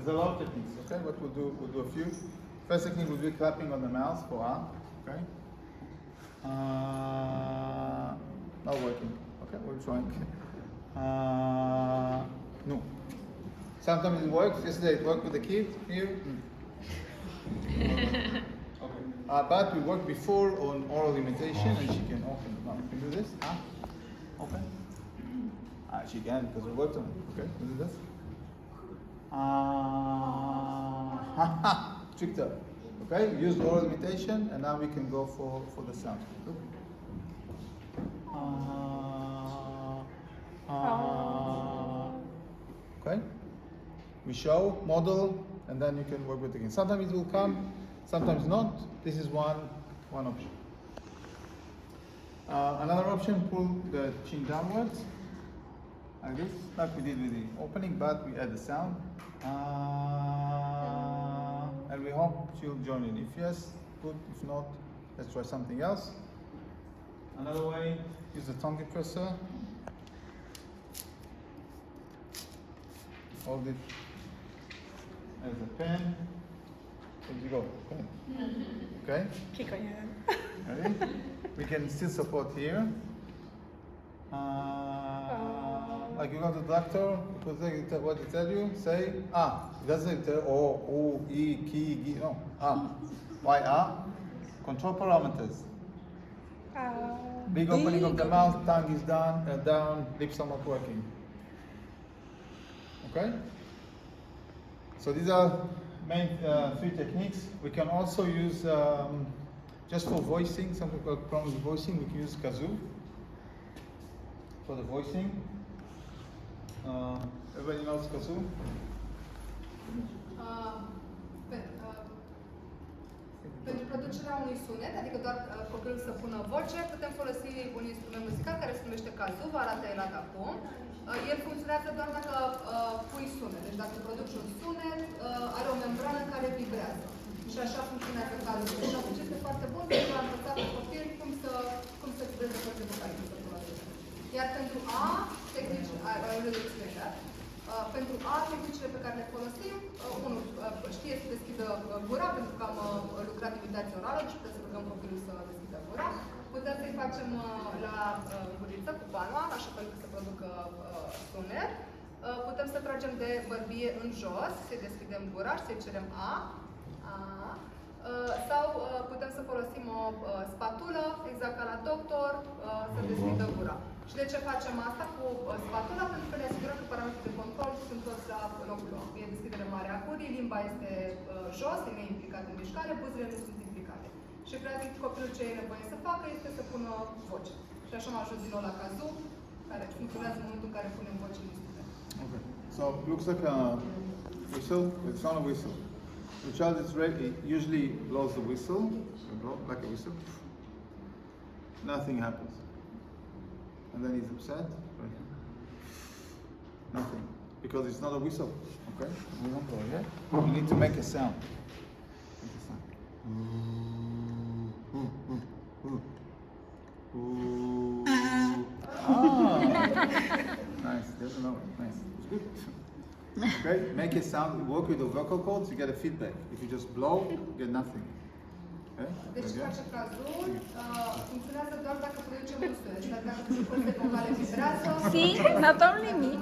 There's a lot of techniques, okay? But we'll do a few. First technique will be clapping on the mouth for A, okay? Not working. Okay, we're trying. No. Sometimes it works. Yesterday it worked with the kid here. Okay. But we worked before on oral imitation, and she can open the mouth. Can you do this? Okay. She can because we worked on it. Okay, can you do this? Tricked her. Okay, we used oral imitation, and now we can go for the sound. Okay, we show, model, and then you can work with it again. Sometimes it will come, sometimes not. This is one option. Another option, pull the chin downwards, like this, like we did with the opening, but we add the sound. And we hope she'll join in. If yes, good. If not, let's try something else. Another way, use the tongue depressor. Hold it as a pen. There you go, pen. Okay? Ready? We can still support here. Like you go to the doctor, what they tell you, say it doesn't tell O, E, Ki, Gi, no. Why Control parameters. Big opening of the mouth, tongue is down, lips are not working. Okay? So these are main 3 techniques. We can also use, just for voicing, some people have problems with voicing, we can use kazoo for the voicing. Everybody knows kazoo? Pentru producerea unui sunet, adică doar copilul să pună voce, putem folosi un instrument muzical care se numește kazoo, vă arată el acum. El funcționează doar dacă pui sunet. Deci dacă produci un sunet, are o membrană care vibrează. Și așa funcționează kazoo. Și atunci este foarte bun pentru a învăța pe copil cum să expreze voce vocale. Iar pentru A, tehnici, pentru A, tehnicile pe care le folosim, unul știe să deschidă gura, pentru că am lucrat imitație orală, deci putem să rugăm copilul să deschidă gura. Putem să-i facem la guriță cu palma, așa fel încât să producă sunet. Putem să tragem de bărbie în jos, să-i deschidem gura și să-i cerem A. Sau putem să folosim o spatulă, exact ca la doctor, să deschidă gura. Și de ce facem asta cu spatula? Pentru că ne asigurăm că parametrii de control sunt toți la locul lor. E deschidere mare a gurii, limba este jos, e neimplicată în mișcare, buzele nu sunt implicate. Și practic copilul ce e nevoie să facă este să pună voce. Și așa am ajuns din nou la kazoo, care funcționează în momentul în care punem voce în instrument. Okay. So it looks like a whistle. It's not a whistle. The child is ready, usually blows the whistle, like a whistle. Nothing happens. And then he's upset. Right? Nothing. Because it's not a whistle. Okay? We don't go, yeah? You need to make a sound. Make a sound. Nice. There's another one. Nice. It's good. Okay? Make a sound. Work with the vocal cords, you get a feedback. If you just blow, you get nothing. Okay? Deci face kazoo, funcționează doar dacă producem un sunet. Dar dacă de vocale vibrează... See? Not only me.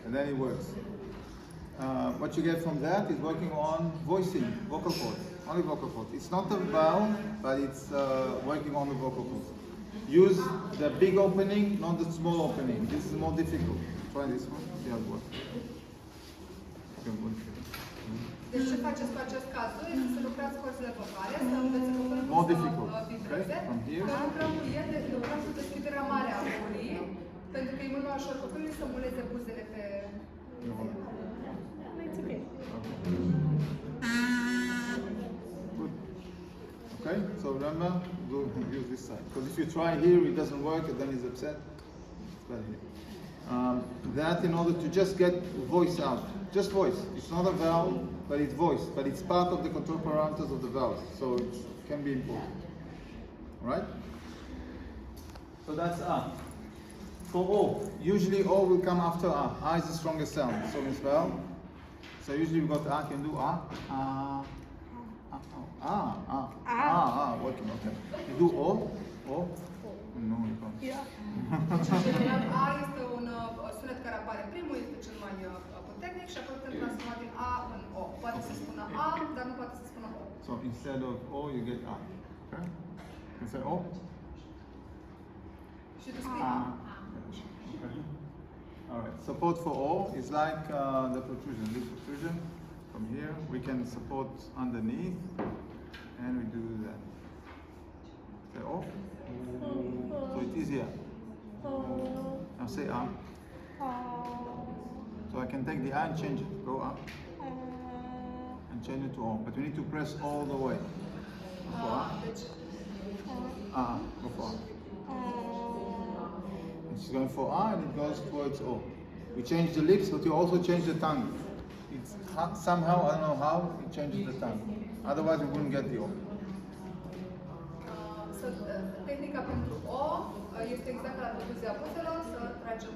And then it works. What you get from that is working on voicing, vocal cords, only vocal cords. It's not the vowel, but it's working on the vocal cords. Use the big opening, not the small opening. This is more difficult. Try this one, see how it works. Deci ce faceți cu acest kazoo este să lucrați corzile vocale, să înveți copilul More difficult. Okay, from here. Că lucrăm cu deschiderea mare a gurii, pentru că e mult mai ușor copilului să muleze buzele pe... It's okay. Okay, so remember, go use this side. Because if you try here, it doesn't work, and then he's upset. It's better here. That in order to just get voice out. Just voice. It's not a vowel, but it's voice. But it's part of the control parameters of the vowels, so it can be important. right? So that's A. For O, usually O will come after A. A is the strongest sound, so in spell. So usually we've got A, can do A, working, okay. You do O, O. No, you can't. Deci, în general, A este un sunet care apare primul, este cel mai puternic și apoi putem transforma din A în O. Poate să spună A, dar nu poate să spună O. So instead of O, you get A. Okay? You say O. Și tu scrii A. Okay. All right. Support for O is like the protrusion, this protrusion from here. We can support underneath, and we do that. Say O. So it is here. Now say A. So I can take the A and change it. Go up and change it to O. But we need to press all the way. Go for A. Deci, Go for A. It's going for A and it goes towards O. We change the lips, but you also change the tongue. It's somehow, I don't know how, it changes the tongue. Otherwise we wouldn't get the O. tehnica pentru O este exact ca la protuzia buzelor, să tragem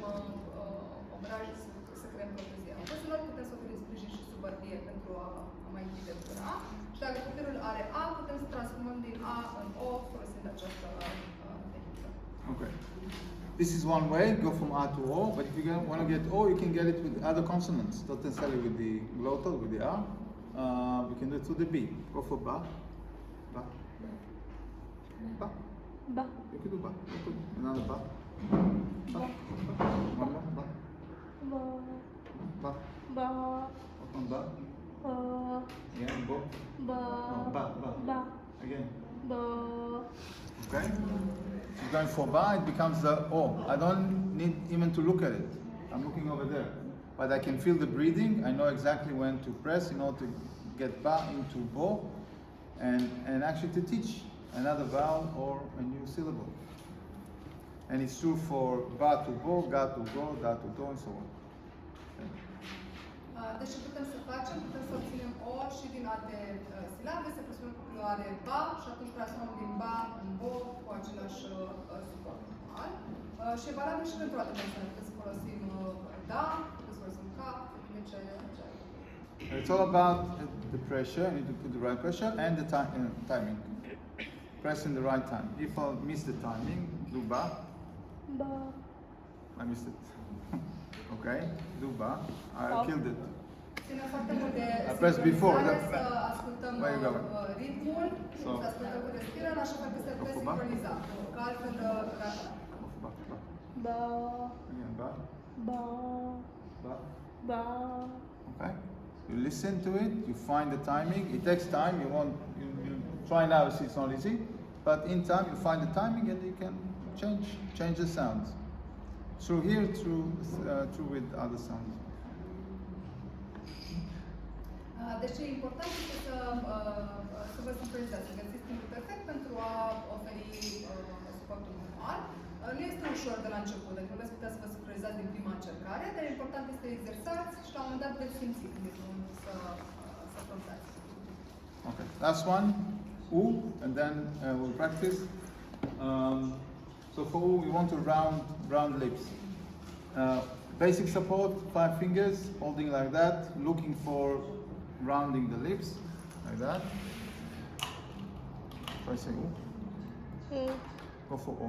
obrajul, să creăm protuzia buzelor. Putem să oferim sprijin și subarbie pentru a mai închide gura. Și dacă copilul are A, putem să transformăm din A în O folosind această tehnică. Okay. This is one way, go from A to O, but if you want to get O, you can get it with other consonants, not necessarily with the glottal, with the R. We can do it through the B. Go for Ba. Ba. Ba. Ba. You could do Ba. You could another Ba. Ba. One more Ba. Ba. Ba. Ba. One Ba. Again, Bo. Ba. No, Ba. Ba. Ba. Again. Ba. Okay? If you're going for Ba, it becomes the O. I don't need even to look at it. I'm looking over there. But I can feel the breathing. I know exactly when to press in order to get Ba into Bo and actually to teach another vowel or a new syllable. And it's true for Ba to Bo, Ga to Go, Da to Do, and so on. Okay. Deci putem să facem, putem să obținem O și din alte silabe, să presupun că copilul are Ba și atunci transformăm din Ba în Bo cu același suport normal. Și e valabil și pentru alte persoane. Putem să folosim Da, putem să folosim Ca, depinde ce It's all about the pressure. You need to put the right pressure and the timing. Press in the right time. If I miss the timing, do Ba. Ba. I missed it. Okay, do Ba. I killed it. ține foarte mult de I pressed before. să ascultăm Where you going? ritmul, So. să ascultăm cu respirarea, așa fel încât să putem Go for Ba. sincroniza. Că altfel rata. Go for Ba. Ba. Ba. Again, Ba. Ba. Ba. Ba. Okay. You listen to it. You find the timing. It takes time. You try now. See, it's not easy, but in time you find the timing and you can change the sounds. Through here, through with other sounds. Deci e important este să vă sincronizați, să găsiți timpul perfect pentru a oferi suportul normal. Nu este ușor de la început, adică veți putea să vă sincronizați din prima încercare, dar e important este să exersați și la un moment dat veți simți când e bun să frontați. Okay, last one, U, and then we'll practice. So for U, we want to round lips. Basic support, 5 fingers, holding like that, looking for rounding the lips, like that. Try say U. Go for O.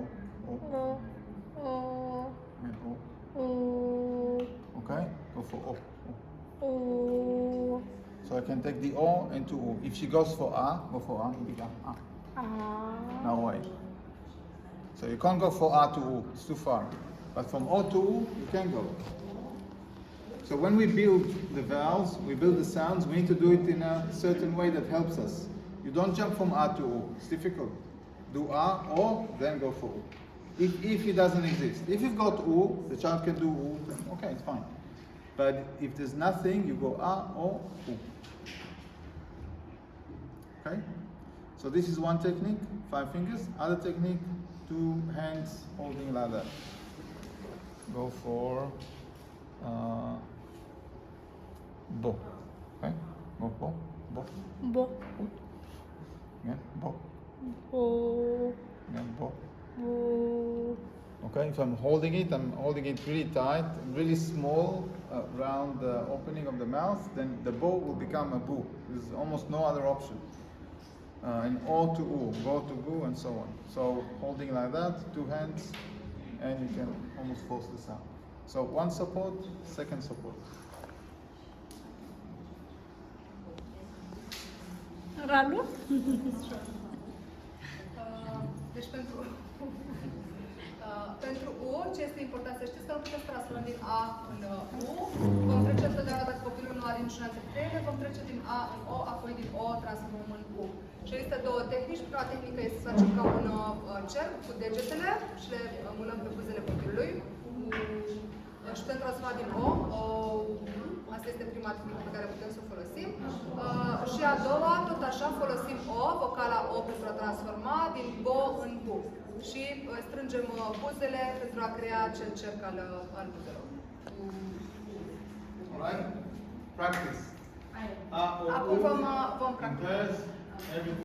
O. And O. Okay, go for O. O. So I can take the O into U. If she goes for A, go for A, you become A. Now wait. So you can't go for A to U, it's too far. But from O to U, you can go. So when we build the vowels, we build the sounds, we need to do it in a certain way that helps us. You don't jump from A to U, it's difficult. Do A, O, then go for U. If it doesn't exist. If you've got U, the child can do U, then okay, it's fine. But if there's nothing, you go A, O, U. Okay? So this is one technique, 5 fingers. Other technique, 2 hands holding like that. Go for Bo. Okay? Go Bo. Bo. Bo. Again, Bo. Bo. Okay, if I'm holding it really tight, really small, round the opening of the mouth, then the bow will become a boo. There's almost no other option. And O to U, go to boo, and so on. So holding like that, two hands, and you can almost force the sound. So one support, second support. Ralu? Deci pentru U, ce este important să știți că nu putem să transformăm din A în U. Vom trece întotdeauna, dacă copilul nu are niciuna dintre ele, vom trece din A în O, apoi din O transformăm în U. Și există două tehnici. Prima tehnică este să facem ca un cerc cu degetele și le mânăm pe buzele copilului. Și putem transforma din O. Asta este prima tehnică pe care putem să o folosim. Și a doua, tot așa, folosim O, vocala O pentru a transforma din Bo în Bu. Și strângem buzele pentru a crea acel cerc al buzelor. Alright? Practice. Acum vom practica.